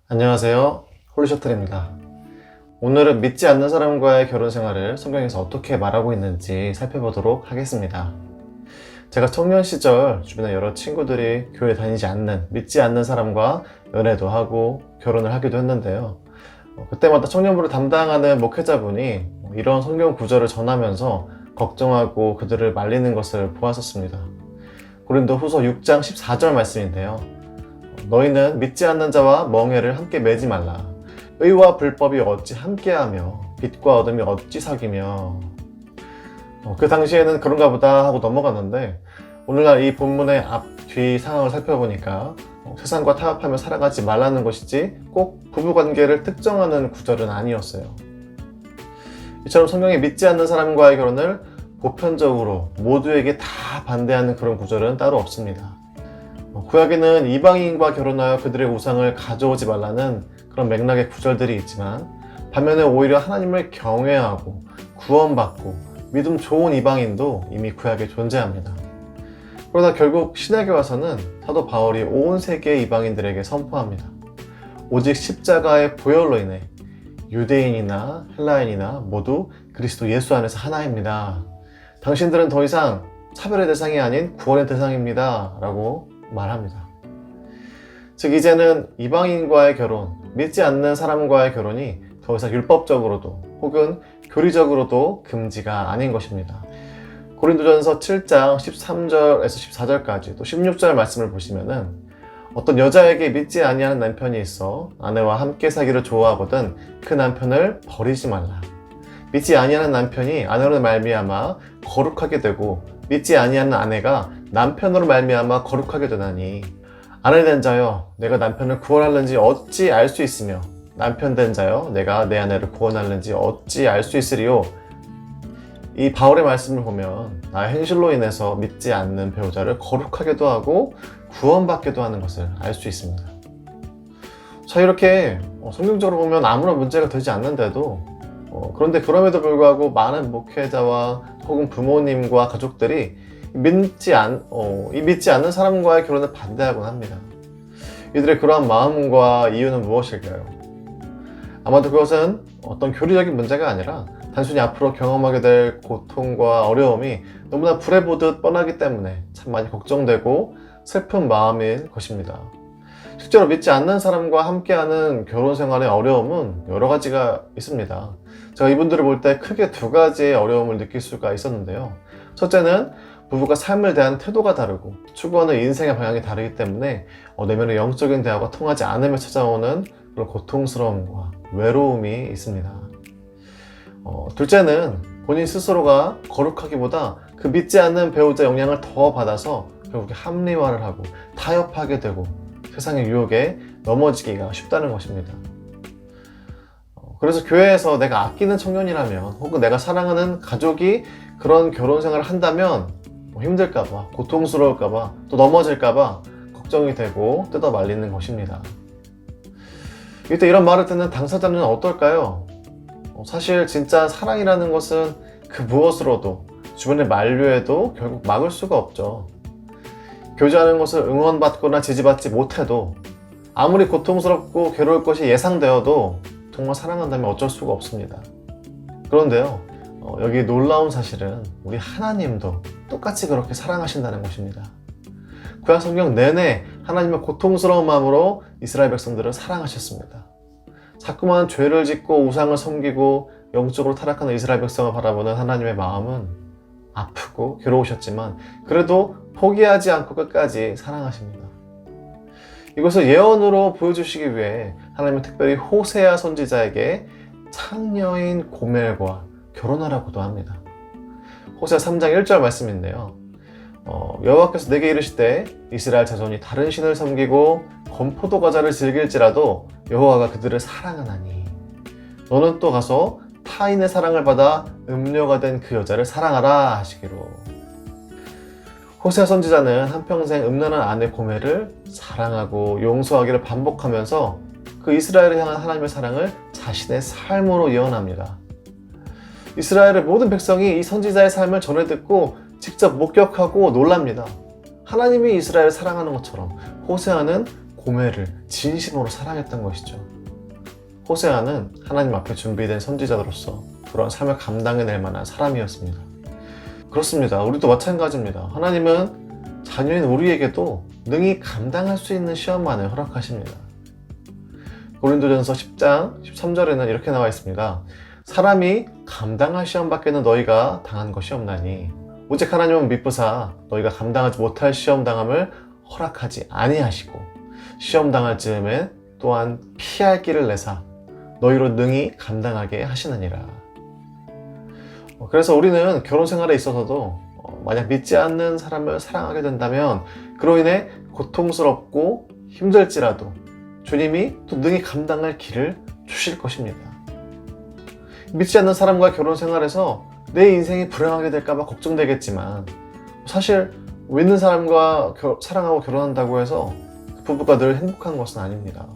안녕하세요. 홀리셔틀입니다. 오늘은 믿지 않는 사람과의 결혼 생활을 성경에서 어떻게 말하고 있는지 살펴보도록 하겠습니다. 제가 청년 시절 주변에 여러 친구들이 교회 다니지 않는, 믿지 않는 사람과 연애도 하고 결혼을 하기도 했는데요. 그때마다 청년부를 담당하는 목회자분이 이런 성경 구절을 전하면서 걱정하고 그들을 말리는 것을 보았었습니다. 고린도후서 6장 14절 말씀인데요. 너희는 믿지 않는 자와 멍에를 함께 매지 말라. 의와 불법이 어찌 함께하며 빛과 어둠이 어찌 사귀며. 그 당시에는 그런가 보다 하고 넘어갔는데 오늘날 이 본문의 앞뒤 상황을 살펴보니까 세상과 타협하며 살아가지 말라는 것이지 꼭 부부관계를 특정하는 구절은 아니었어요. 이처럼 성경에 믿지 않는 사람과의 결혼을 보편적으로 모두에게 다 반대하는 그런 구절은 따로 없습니다. 구약에는 이방인과 결혼하여 그들의 우상을 가져오지 말라는 그런 맥락의 구절들이 있지만 반면에 오히려 하나님을 경외하고 구원받고 믿음 좋은 이방인도 이미 구약에 존재합니다. 그러다 결국 신약에 와서는 사도 바울이 온 세계의 이방인들에게 선포합니다. 오직 십자가의 보혈로 인해 유대인이나 헬라인이나 모두 그리스도 예수 안에서 하나입니다. 당신들은 더 이상 차별의 대상이 아닌 구원의 대상입니다. 라고 말합니다. 즉 이제는 이방인과의 결혼, 믿지 않는 사람과의 결혼이 더 이상 율법적으로도 혹은 교리적으로도 금지가 아닌 것입니다. 고린도전서 7장 13절에서 14절까지 또 16절 말씀을 보시면은 어떤 여자에게 믿지 아니하는 남편이 있어 아내와 함께 사기를 좋아하거든 그 남편을 버리지 말라. 믿지 아니하는 남편이 아내로 말미암아 거룩하게 되고 믿지 아니하는 아내가 남편으로 말미암아 거룩하게 되나니 아내 된 자여 내가 남편을 구원하는지 어찌 알 수 있으며 남편 된 자여 내가 내 아내를 구원하는지 어찌 알 수 있으리요. 이 바울의 말씀을 보면 나의 행실로 인해서 믿지 않는 배우자를 거룩하게도 하고 구원받게도 하는 것을 알 수 있습니다. 자, 이렇게 성경적으로 보면 아무런 문제가 되지 않는데도 그런데 그럼에도 불구하고 많은 목회자와 혹은 부모님과 가족들이 믿지 않는 사람과의 결혼을 반대하곤 합니다. 이들의 그러한 마음과 이유는 무엇일까요? 아마도 그것은 어떤 교리적인 문제가 아니라 단순히 앞으로 경험하게 될 고통과 어려움이 너무나 불에 보듯 뻔하기 때문에 참 많이 걱정되고 슬픈 마음일 것입니다. 실제로 믿지 않는 사람과 함께하는 결혼 생활의 어려움은 여러 가지가 있습니다. 제가 이분들을 볼 때 크게 두 가지의 어려움을 느낄 수가 있었는데요. 첫째는 부부가 삶을 대한 태도가 다르고 추구하는 인생의 방향이 다르기 때문에 내면의 영적인 대화가 통하지 않으며 찾아오는 그런 고통스러움과 외로움이 있습니다. 둘째는 본인 스스로가 거룩하기보다 그 믿지 않는 배우자 영향을 더 받아서 결국에 합리화를 하고 타협하게 되고 세상의 유혹에 넘어지기가 쉽다는 것입니다. 그래서 교회에서 내가 아끼는 청년이라면 혹은 내가 사랑하는 가족이 그런 결혼 생활을 한다면 힘들까봐, 고통스러울까봐, 또 넘어질까봐 걱정이 되고 뜯어 말리는 것입니다. 이때 이런 말을 듣는 당사자는 어떨까요? 사실 진짜 사랑이라는 것은 그 무엇으로도 주변의 만류에도 결국 막을 수가 없죠. 교제하는 것을 응원받거나 지지받지 못해도 아무리 고통스럽고 괴로울 것이 예상되어도 정말 사랑한다면 어쩔 수가 없습니다. 그런데요, 여기 놀라운 사실은 우리 하나님도 똑같이 그렇게 사랑하신다는 것입니다. 구약 성경 내내 하나님의 고통스러운 마음으로 이스라엘 백성들을 사랑하셨습니다. 자꾸만 죄를 짓고 우상을 섬기고 영적으로 타락하는 이스라엘 백성을 바라보는 하나님의 마음은 아프고 괴로우셨지만 그래도 포기하지 않고 끝까지 사랑하십니다. 이것을 예언으로 보여주시기 위해 하나님은 특별히 호세아 선지자에게 창녀인 고멜과 결혼하라고도 합니다. 호세아 3장 1절 말씀인데요. 여호와께서 내게 이르시되 이스라엘 자손이 다른 신을 섬기고 건포도 과자를 즐길지라도 여호와가 그들을 사랑하나니 너는 또 가서 타인의 사랑을 받아 음녀가 된 그 여자를 사랑하라 하시기로. 호세아 선지자는 한평생 음란한 아내 고멜을 사랑하고 용서하기를 반복하면서 그 이스라엘을 향한 하나님의 사랑을 자신의 삶으로 예언합니다. 이스라엘의 모든 백성이 이 선지자의 삶을 전해 듣고 직접 목격하고 놀랍니다. 하나님이 이스라엘을 사랑하는 것처럼 호세아는 고멜을 진심으로 사랑했던 것이죠. 호세아는 하나님 앞에 준비된 선지자로서 그런 삶을 감당해낼 만한 사람이었습니다. 그렇습니다. 우리도 마찬가지입니다. 하나님은 자녀인 우리에게도 능히 감당할 수 있는 시험만을 허락하십니다. 고린도전서 10장 13절에는 이렇게 나와 있습니다. 사람이 감당할 시험 밖에는 너희가 당한 것이 없나니 오직 하나님은 미쁘사 너희가 감당하지 못할 시험 당함을 허락하지 아니하시고 시험 당할 즈음에 또한 피할 길을 내사 너희로 능히 감당하게 하시느니라. 그래서 우리는 결혼 생활에 있어서도 만약 믿지 않는 사람을 사랑하게 된다면 그로 인해 고통스럽고 힘들지라도 주님이 또 능히 감당할 길을 주실 것입니다. 믿지 않는 사람과 결혼 생활에서 내 인생이 불행하게 될까봐 걱정되겠지만 사실 믿는 사람과 사랑하고 결혼한다고 해서 부부가 늘 행복한 것은 아닙니다.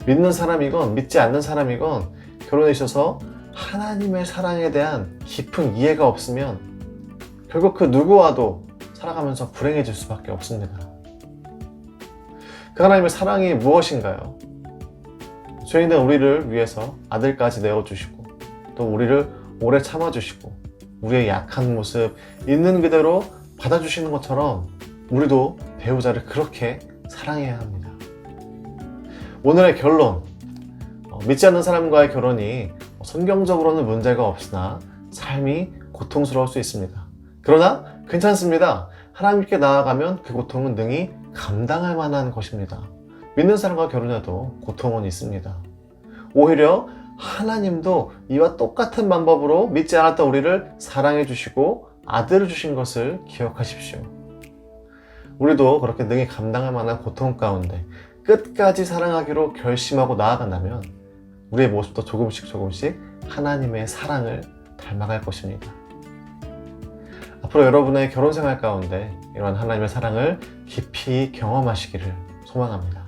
믿는 사람이건 믿지 않는 사람이건 결혼에 있어서 하나님의 사랑에 대한 깊은 이해가 없으면 결국 그 누구와도 살아가면서 불행해질 수밖에 없습니다. 그 하나님의 사랑이 무엇인가요? 죄인된 우리를 위해서 아들까지 내어주시고 또 우리를 오래 참아주시고 우리의 약한 모습 있는 그대로 받아주시는 것처럼 우리도 배우자를 그렇게 사랑해야 합니다. 오늘의 결론, 믿지 않는 사람과의 결혼이 성경적으로는 문제가 없으나 삶이 고통스러울 수 있습니다. 그러나 괜찮습니다. 하나님께 나아가면 그 고통은 능히 감당할 만한 것입니다. 믿는 사람과 결혼해도 고통은 있습니다. 오히려 하나님도 이와 똑같은 방법으로 믿지 않았던 우리를 사랑해 주시고 아들을 주신 것을 기억하십시오. 우리도 그렇게 능히 감당할 만한 고통 가운데 끝까지 사랑하기로 결심하고 나아간다면 우리의 모습도 조금씩 하나님의 사랑을 닮아갈 것입니다. 앞으로 여러분의 결혼 생활 가운데 이런 하나님의 사랑을 깊이 경험하시기를 소망합니다.